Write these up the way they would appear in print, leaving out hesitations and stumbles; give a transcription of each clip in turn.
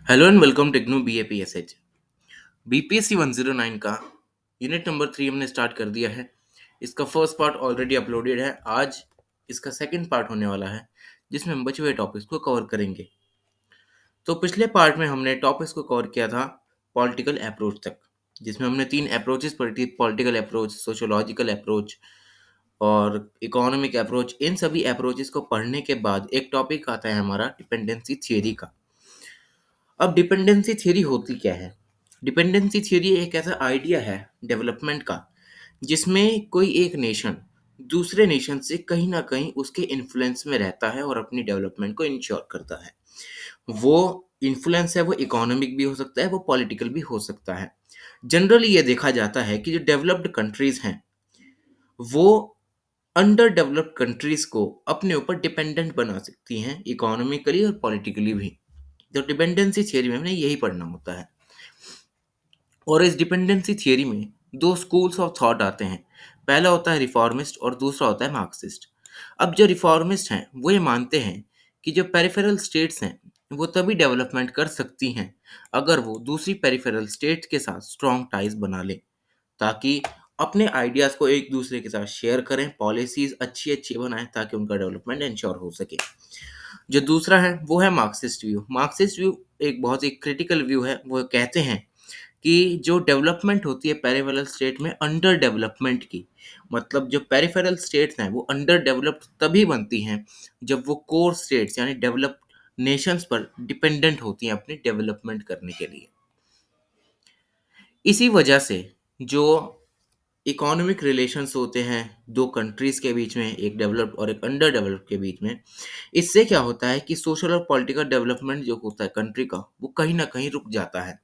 Hello and welcome techno BAPSH। BPSC 109 का unit number 3 हमने start कर दिया है। इसका फर्स्ट पार्ट ऑलरेडी अपलोडेड है। आज इसका सेकंड पार्ट होने वाला है जिसमें हम बचे हुए टॉपिक्स को कवर करेंगे। तो पिछले पार्ट में हमने टॉपिक्स को कवर किया था पॉलिटिकल अप्रोच तक, जिसमें हमने तीन अप्रोचेस पढ़ी थी: पॉलिटिकल अप्रोच, सोशोलॉजिकल अप्रोच और इकोनॉमिक अप्रोच। इन सभी अप्रोचेस को पढ़ने के बाद एक टॉपिक आता है हमारा डिपेंडेंसी थियरी का। अब डिपेंडेंसी थ्योरी होती क्या है? डिपेंडेंसी थ्योरी एक ऐसा आइडिया है डेवलपमेंट का जिसमें कोई एक नेशन दूसरे नेशन से कहीं ना कहीं उसके इन्फ्लुएंस में रहता है और अपनी डेवलपमेंट को इंश्योर करता है। वो इन्फ्लुएंस है, वो इकोनॉमिक भी हो सकता है, वो पॉलिटिकल भी हो सकता है। जनरली ये देखा जाता है कि जो डेवलप्ड कंट्रीज हैं वो अंडर डेवलप्ड कंट्रीज को अपने ऊपर डिपेंडेंट बना सकती हैं, इकोनॉमिकली और पॉलिटिकली भी। तो डिपेंडेंसी थियरी में हमें यही पढ़ना होता है। और इस डिपेंडेंसी थियरी में दो स्कूल्स ऑफ थॉट आते हैं। पहला होता है रिफॉर्मिस्ट और दूसरा होता है मार्क्सिस्ट। अब जो रिफॉर्मिस्ट हैं वो ये मानते हैं कि जो पेरिफेरल स्टेट्स हैं वो तभी डेवलपमेंट कर सकती हैं अगर वो दूसरी पेरिफेरल स्टेट्स के साथ स्ट्रॉन्ग टाइज बना ले, ताकि अपने आइडियाज़ को एक दूसरे के साथ शेयर करें, पॉलिसीज़ अच्छी अच्छी बनाएं ताकि उनका डेवलपमेंट इंश्योर हो सके। जो दूसरा है वो है मार्क्सिस्ट व्यू। मार्क्सिस्ट व्यू एक बहुत ही क्रिटिकल व्यू है। वो कहते हैं कि जो डेवलपमेंट होती है पेरिफेरल स्टेट में अंडर डेवलपमेंट की, मतलब जो पेरिफेरल स्टेट्स हैं वो अंडर डेवलप्ड तभी बनती हैं जब वो कोर स्टेट्स यानी डेवलप्ड नेशंस पर डिपेंडेंट होती हैं अपनी डेवलपमेंट करने के लिए। इसी वजह से जो इकोनॉमिक रिलेशंस होते हैं दो कंट्रीज के बीच में, एक डेवलप्ड और एक अंडर डेवलप्ड के बीच में, इससे क्या होता है कि सोशल और पॉलिटिकल डेवलपमेंट जो होता है कंट्री का वो कहीं ना कहीं रुक जाता है।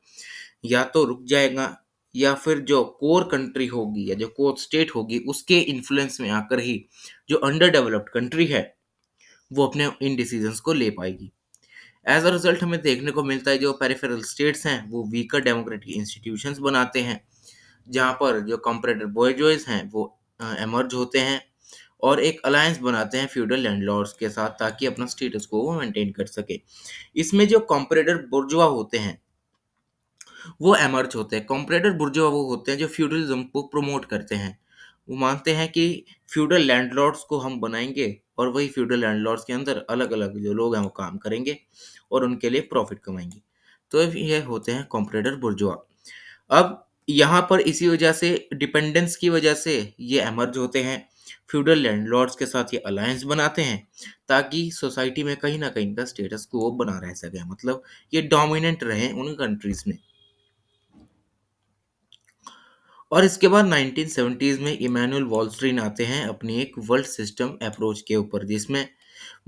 या तो रुक जाएगा या फिर जो कोर कंट्री होगी या जो कोर स्टेट होगी उसके इन्फ्लुएंस में आकर ही जो अंडर डेवलप्ड कंट्री है वो अपने इन डिसीजंस को ले पाएगी। एज अ रिजल्ट हमें देखने को मिलता है जो पेरिफेरल स्टेट्स हैं वो वीकर डेमोक्रेटिक इंस्टीट्यूशंस बनाते हैं, जहाँ पर जो कॉम्परेटर बॉयजोइस हैं वो एमर्ज होते हैं और एक अलायंस बनाते हैं फ्यूडल लैंडलॉर्ड्स के साथ ताकि अपना स्टेटस को वो मेंटेन कर सके। इसमें जो कॉम्परेटर बुर्जुआ होते हैं वो एमर्ज होते हैं। कॉम्परेटर बुर्जुआ वो होते हैं जो फ्यूडलिज्म को प्रमोट करते हैं। वो मानते हैं कि फ्यूडल लैंडलॉर्ड्स को हम बनाएंगे और वही फ्यूडल लैंडलॉर्ड्स के अंदर अलग अलग जो लोग हैं वो काम करेंगे और उनके लिए प्रॉफिट कमाएंगे। तो ये होते हैं कॉम्परेटर बुर्जुआ। अब यहाँ पर इसी वजह से डिपेंडेंस की वजह से ये एमर्ज होते हैं, फ्यूडल लैंडलॉर्ड्स के साथ ये अलायंस बनाते हैं ताकि सोसाइटी में कहीं ना कहीं इनका स्टेटस को बना रह सके, मतलब ये डोमिनेंट रहे उन कंट्रीज में। और इसके बाद 1970s में इमैनुअल वॉलस्ट्रीन आते हैं अपनी एक वर्ल्ड सिस्टम अप्रोच के ऊपर, जिसमें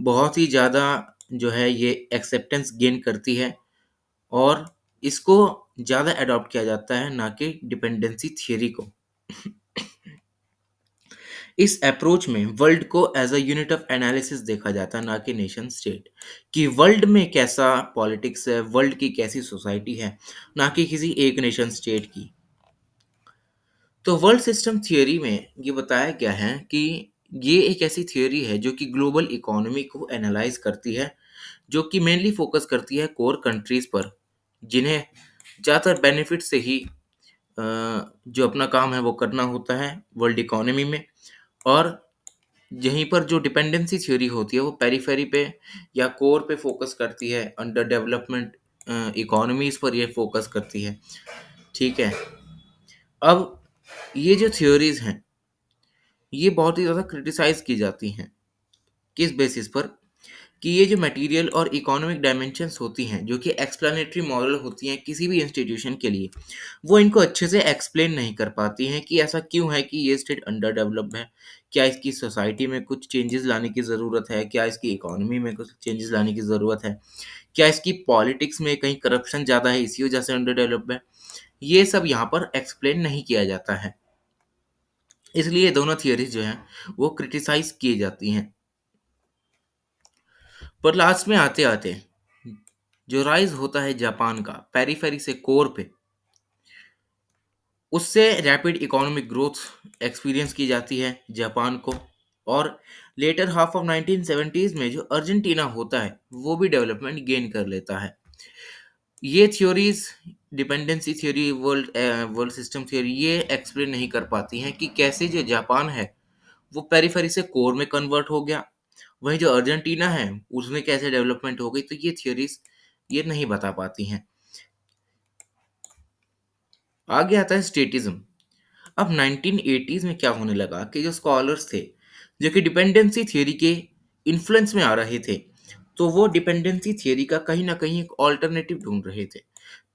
बहुत ही ज़्यादा जो है ये एक्सेप्टेंस गेन करती है और इसको ज़्यादा अडॉप्ट किया जाता है, ना कि डिपेंडेंसी थियरी को। इस अप्रोच में वर्ल्ड को as a unit of analysis देखा जाता है, ना कि नेशन स्टेट, कि वर्ल्ड में कैसा पॉलिटिक्स है, वर्ल्ड की कैसी सोसाइटी है, ना कि किसी एक नेशन स्टेट की। तो वर्ल्ड सिस्टम थियरी में ये बताया गया है कि ये एक ऐसी थियरी है जो कि ग्लोबल इकोनॉमी को एनालाइज करती है, जो कि मेनली फोकस करती है कोर कंट्रीज पर, जिन्हें ज़्यादातर बेनिफिट से ही जो अपना काम है वो करना होता है वर्ल्ड इकोनॉमी में। और यहीं पर जो डिपेंडेंसी थ्योरी होती है वो पेरीफेरी पे या कोर पे फोकस करती है, अंडर डेवलपमेंट इकोनॉमीज पर ये फोकस करती है। ठीक है। अब ये जो थ्योरीज हैं ये बहुत ही ज़्यादा क्रिटिसाइज की जाती हैं। किस बेसिस पर? कि ये जो मटेरियल और इकोनॉमिक डायमेंशंस होती हैं जो कि एक्सप्लेनेटरी मॉडल होती हैं किसी भी इंस्टीट्यूशन के लिए, वो इनको अच्छे से एक्सप्लेन नहीं कर पाती हैं कि ऐसा क्यों है कि ये स्टेट अंडर डेवलप्ड है। क्या इसकी सोसाइटी में कुछ चेंजेस लाने की ज़रूरत है? क्या इसकी इकोनॉमी में कुछ चेंजेस लाने की ज़रूरत है? क्या इसकी पॉलिटिक्स में कहीं करप्शन ज़्यादा है इसी वजह से अंडर डेवलप्ड है? ये सब यहाँ पर एक्सप्लेन नहीं किया जाता है। इसलिए दोनों थियरीज जो हैं वो क्रिटिसाइज की जाती हैं। पर लास्ट में आते आते जो राइज होता है जापान का पेरीफेरी से कोर पे, उससे रैपिड इकोनॉमिक ग्रोथ एक्सपीरियंस की जाती है जापान को। और लेटर हाफ ऑफ 1970s में जो अर्जेंटीना होता है वो भी डेवलपमेंट गेन कर लेता है। ये theories, dependency theory, world system theory, ये एक्सप्लेन नहीं कर पाती हैं कि कैसे जो जापान है वो पेरिफेरी से कोर में कन्वर्ट हो गया, वहीं जो अर्जेंटीना है उसमें कैसे डेवलपमेंट हो गई। तो ये थ्योरीज ये नहीं बता पाती हैं। आगे आता है स्टेटिज्म। अब 1980s में क्या होने लगा कि जो स्कॉलर्स थे जो कि डिपेंडेंसी थियरी के इन्फ्लुएंस में आ रहे थे, तो वो डिपेंडेंसी थियरी का कहीं ना कहीं एक ऑल्टरनेटिव ढूंढ रहे थे,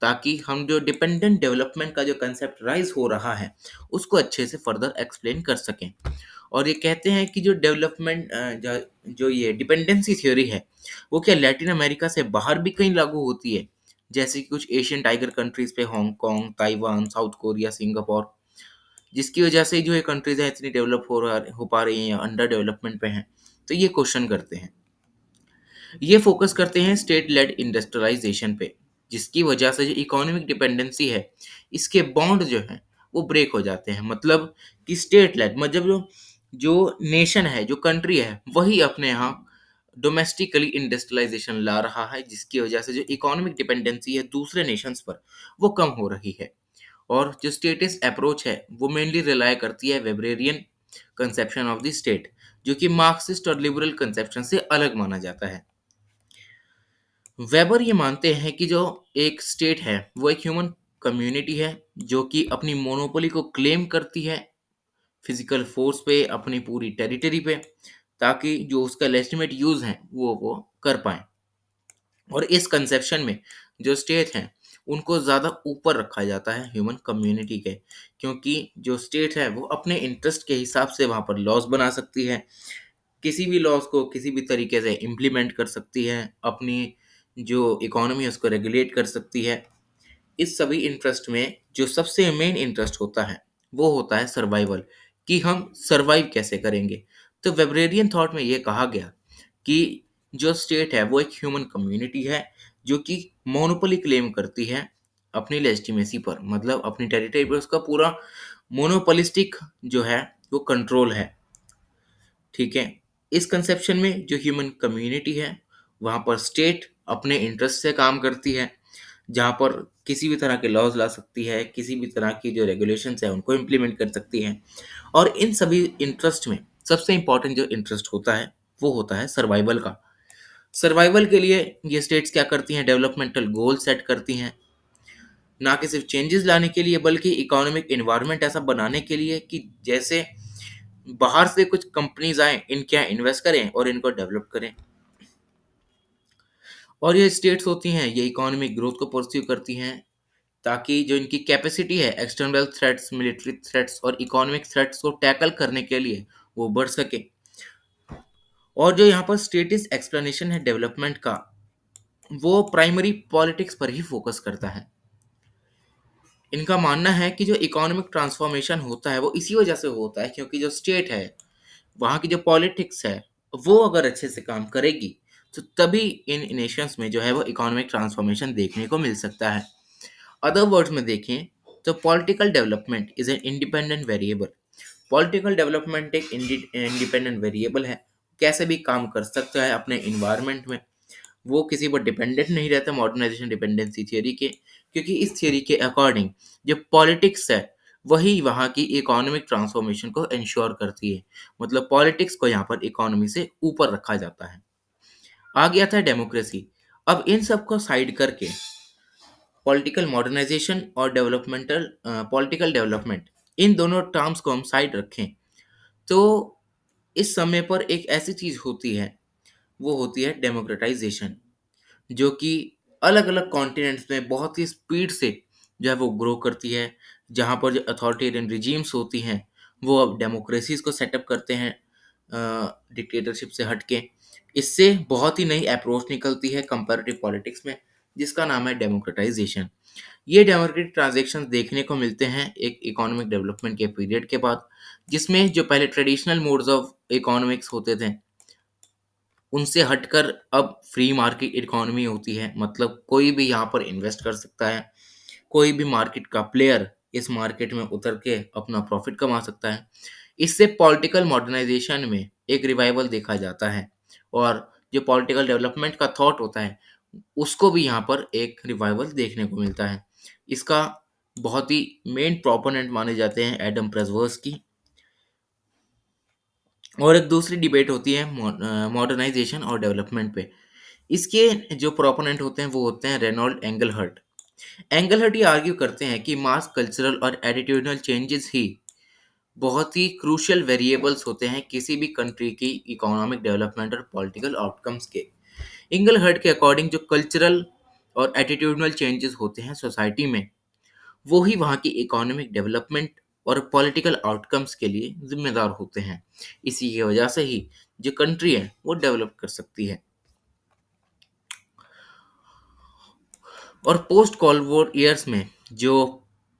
ताकि हम जो डिपेंडेंट डेवलपमेंट का जो कंसेप्ट राइज हो रहा है उसको अच्छे से फर्दर एक्सप्लेन कर सकें। और ये कहते हैं कि जो डेवलपमेंट जो ये डिपेंडेंसी थ्योरी है वो क्या लैटिन अमेरिका से बाहर भी कहीं लागू होती है, जैसे कि कुछ एशियन टाइगर कंट्रीज पे, Hong Kong, Taiwan, south Korea, Singapore, जिसकी वजह से जो ये कंट्रीज हैं इतनी डेवलप हो पा रही हैं या अंडर डेवलपमेंट पे हैं। तो ये क्वेश्चन करते हैं। ये फोकस करते हैं स्टेट लेड इंडस्ट्रियलाइजेशन पे, जिसकी वजह से जो इकोनॉमिक डिपेंडेंसी है इसके बॉन्ड जो है वो ब्रेक हो जाते हैं। मतलब कि स्टेट लेड मतलब जो जो नेशन है, जो कंट्री है, वही अपने यहाँ डोमेस्टिकली इंडस्ट्रियलाइजेशन ला रहा है, जिसकी वजह से जो इकोनॉमिक डिपेंडेंसी है दूसरे नेशंस पर वो कम हो रही है। और जो स्टेटिस्ट अप्रोच है वो मेनली रिलाय करती है वेबरेरियन कंसेप्शन ऑफ द स्टेट, जो कि मार्क्सिस्ट और लिबरल कंसेप्शन से अलग माना जाता है। वेबर ये मानते हैं कि जो एक स्टेट है वो एक ह्यूमन कम्युनिटी है जो कि अपनी मोनोपोली को क्लेम करती है फिजिकल फोर्स पे, अपनी पूरी टेरिटरी पे, ताकि जो उसका लेजिटिमेट यूज है वो कर पाए। और इस कंसेप्शन में जो स्टेट हैं उनको ज़्यादा ऊपर रखा जाता है ह्यूमन कम्युनिटी के, क्योंकि जो स्टेट है वो अपने इंटरेस्ट के हिसाब से वहाँ पर लॉज बना सकती है, किसी भी लॉज को किसी भी तरीके से इम्प्लीमेंट कर सकती है, अपनी जो इकोनॉमी है उसको रेगुलेट कर सकती है। इस सभी इंटरेस्ट में जो सबसे मेन इंटरेस्ट होता है वो होता है सर्वाइवल, कि हम सर्वाइव कैसे करेंगे। तो वेबरेरियन थॉट में ये कहा गया कि जो स्टेट है वो एक ह्यूमन कम्युनिटी है जो कि मोनोपोली क्लेम करती है अपनी लेजिटिमेसी पर, मतलब अपनी टेरिटरी पर उसका पूरा मोनोपोलिस्टिक जो है वो कंट्रोल है। ठीक है। इस कंसेप्शन में जो ह्यूमन कम्युनिटी है वहाँ पर स्टेट अपने इंटरेस्ट से काम करती है, जहाँ पर किसी भी तरह के लॉज ला सकती है, किसी भी तरह की जो रेगुलेशंस है उनको इम्प्लीमेंट कर सकती है। और इन सभी इंटरेस्ट में सबसे इंपॉर्टेंट जो इंटरेस्ट होता है वो होता है सर्वाइवल का। सर्वाइवल के लिए ये स्टेट्स क्या करती हैं, डेवलपमेंटल गोल सेट करती हैं, ना कि सिर्फ चेंजेस लाने के लिए बल्कि इकोनॉमिक इन्वायरमेंट ऐसा बनाने के लिए कि जैसे बाहर से कुछ कंपनीज आए, इनके यहाँ इन्वेस्ट करें और इनको डेवलप करें। और ये स्टेट्स होती हैं ये इकोनॉमिक ग्रोथ को परस्यू करती हैं, ताकि जो इनकी कैपेसिटी है एक्सटर्नल थ्रेट्स, मिलिट्री थ्रेट्स और इकोनॉमिक थ्रेट्स को टैकल करने के लिए वो बढ़ सके। और जो यहाँ पर स्टेटिस एक्सप्लेनेशन है डेवलपमेंट का वो प्राइमरी पॉलिटिक्स पर ही फोकस करता है। इनका मानना है कि जो इकोनॉमिक ट्रांसफॉर्मेशन होता है वो इसी वजह से होता है क्योंकि जो स्टेट है वहाँ की जो पॉलिटिक्स है वो अगर अच्छे से काम करेगी तो तभी इन नेशंस में जो है वो इकोनॉमिक ट्रांसफॉर्मेशन देखने को मिल सकता है। अदर वर्ड्स में देखें तो political development is an independent variable. Political development एक इंडिपेंडेंट वेरिएबल है, कैसे भी काम कर सकता है अपने इन्वायरमेंट में, वो किसी पर डिपेंडेंट नहीं रहता मॉडर्नाइजेशन डिपेंडेंसी थियरी के, क्योंकि इस थियरी के अकॉर्डिंग जो पॉलिटिक्स है वही वहाँ की इकोनॉमिक ट्रांसफॉर्मेशन को इंश्योर करती है। मतलब पॉलिटिक्स को यहाँ पर इकोनॉमी से ऊपर रखा जाता है। आ गया था डेमोक्रेसी। अब इन सबको साइड करके पॉलिटिकल मॉडर्नाइजेशन और डेवलपमेंटल पॉलिटिकल डेवलपमेंट, इन दोनों टर्म्स को हम साइड रखें तो इस समय पर एक ऐसी चीज होती है वो होती है डेमोक्रेटाइजेशन, जो कि अलग अलग कॉन्टिनेंट्स में बहुत ही स्पीड से जो है वो ग्रो करती है, जहाँ पर जो अथॉरिटेरियन रिजीम्स होती हैं वो अब डेमोक्रेसीज को सेटअप करते हैं डिक्टेटरशिप से हटके। इससे बहुत ही नई अप्रोच निकलती है कंपैरेटिव पॉलिटिक्स में, जिसका नाम है डेमोक्रेटाइजेशन। ये डेमोक्रेटिक ट्रांजेक्शन देखने को मिलते हैं एक इकोनॉमिक डेवलपमेंट के पीरियड के बाद, जिसमें जो पहले ट्रेडिशनल मोड्स ऑफ इकोनॉमिक्स होते थे उनसे हटकर अब फ्री मार्केट इकोनॉमी होती है। मतलब कोई भी यहाँ पर इन्वेस्ट कर सकता है, कोई भी मार्केट का प्लेयर इस मार्केट में उतर के अपना प्रॉफिट कमा सकता है। इससे पॉलिटिकल मॉडर्नाइजेशन में एक रिवाइवल देखा जाता है और जो पॉलिटिकल डेवलपमेंट का थॉट होता है उसको भी यहाँ पर एक रिवाइवल देखने को मिलता है। इसका बहुत ही मेन प्रोपोनेंट माने जाते हैं एडम प्रेसवर्स्की। और एक दूसरी डिबेट होती है मॉडर्नाइजेशन और डेवलपमेंट पे। इसके जो प्रोपोनेंट होते हैं वो होते हैं रेनॉल्ड एंगलहर्ट। एंगलहर्ट ये आर्ग्यू करते हैं कि मास कल्चरल और एटीट्यूडनल चेंजेस ही बहुत ही क्रूशियल वेरिएबल्स होते हैं किसी भी कंट्री की इकोनॉमिक डेवलपमेंट और पॉलिटिकल आउटकम्स के। इंगलहर्ट के अकॉर्डिंग जो कल्चरल और एटीट्यूडनल चेंजेस होते हैं सोसाइटी में, वो ही वहाँ की इकोनॉमिक डेवलपमेंट और पॉलिटिकल आउटकम्स के लिए जिम्मेदार होते हैं। इसी की वजह से ही जो कंट्री है वो डेवलप कर सकती है। और पोस्ट कॉल्ड वॉर ईयर्स में जो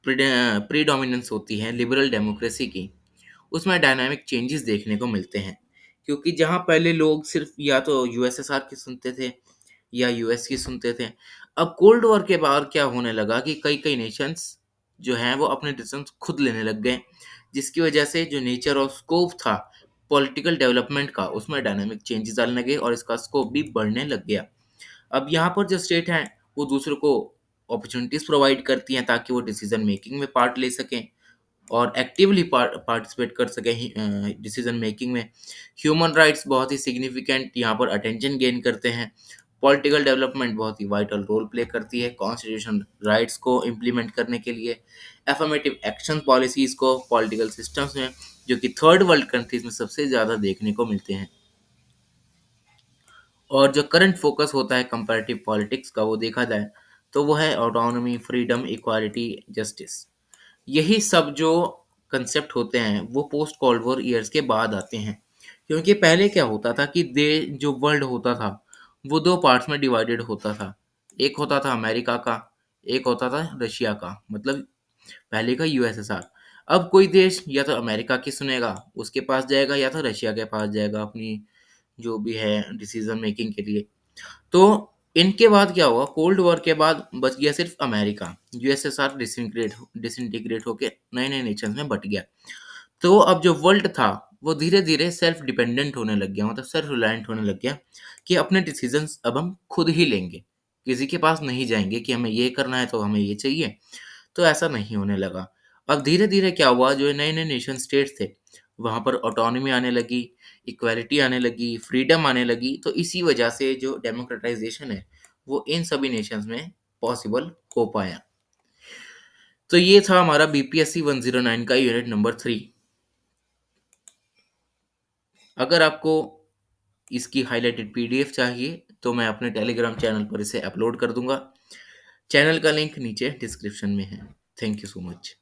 प्रीडोमिनेंस होती है लिबरल डेमोक्रेसी की, उसमें डायनामिक चेंजेस देखने को मिलते हैं। क्योंकि जहाँ पहले लोग सिर्फ या तो यूएसएसआर की सुनते थे या यूएस की सुनते थे, अब कोल्ड वॉर के बाद क्या होने लगा कि कई कई नेशंस जो हैं वो अपने डिसीजन खुद लेने लग गए, जिसकी वजह से जो नेचर और स्कोप था पॉलिटिकल डेवलपमेंट का, उसमें डायनामिक चेंजेस आने लगे और इसका स्कोप भी बढ़ने लग गया। अब यहाँ पर जो स्टेट हैं वो दूसरों को अपॉर्चुनिटीज प्रोवाइड करती हैं ताकि वो डिसीजन मेकिंग में पार्ट ले सकें और एक्टिवली पार्टिसिपेट कर सकें डिसीजन मेकिंग में। ह्यूमन राइट्स बहुत ही सिग्निफिकेंट यहाँ पर अटेंशन गेन करते हैं। पॉलिटिकल डेवलपमेंट बहुत ही वाइटल रोल प्ले करती है कॉन्स्टिट्यूशन राइट्स को इम्प्लीमेंट करने के लिए। एफर्मेटिव एक्शन पॉलिसीज को पॉलिटिकल सिस्टम्स में, जो कि थर्ड वर्ल्ड कंट्रीज में सबसे ज़्यादा देखने को मिलते हैं। और जो करंट फोकस होता है कंपैरेटिव पॉलिटिक्स का, वो देखा जाए तो वो है ऑटोनॉमी, फ्रीडम, इक्वालिटी, जस्टिस। यही सब जो कंसेप्ट होते हैं वो पोस्ट कोल्ड वॉर ईयर्स के बाद आते हैं। क्योंकि पहले क्या होता था कि दे जो वर्ल्ड होता था वो दो पार्ट्स में डिवाइडेड होता था। एक होता था अमेरिका का, एक होता था रशिया का, मतलब पहले का यूएसएसआर। अब कोई देश या तो अमेरिका की सुनेगा, उसके पास जाएगा, या तो रशिया के पास जाएगा अपनी जो भी है डिसीजन मेकिंग के लिए। तो इनके बाद क्या हुआ, कोल्ड वॉर के बाद बच गया सिर्फ अमेरिका। यूएसएसआर डिसइंटीग्रेट होके नए नए नेशन में बट गया। तो अब जो वर्ल्ड था वो धीरे धीरे सेल्फ डिपेंडेंट होने लग गया, मतलब सेल्फ रिलायंट होने लग गया कि अपने डिसीजंस अब हम खुद ही लेंगे, किसी के पास नहीं जाएंगे कि हमें ये करना है तो हमें ये चाहिए। तो ऐसा नहीं होने लगा। अब धीरे धीरे क्या हुआ, जो नए नए नेशन स्टेट्स थे वहाँ पर ऑटोनॉमी आने लगी, इक्वालिटी आने लगी, फ्रीडम आने लगी। तो इसी वजह से जो डेमोक्रेटाइजेशन है वो इन सभी नेशंस में पॉसिबल हो पाया। तो ये था हमारा बीपीएससी 109 का यूनिट नंबर 3। अगर आपको इसकी हाइलाइटेड पीडीएफ चाहिए तो मैं अपने टेलीग्राम चैनल पर इसे अपलोड कर दूंगा। चैनल का लिंक नीचे डिस्क्रिप्शन में है। Thank you so much.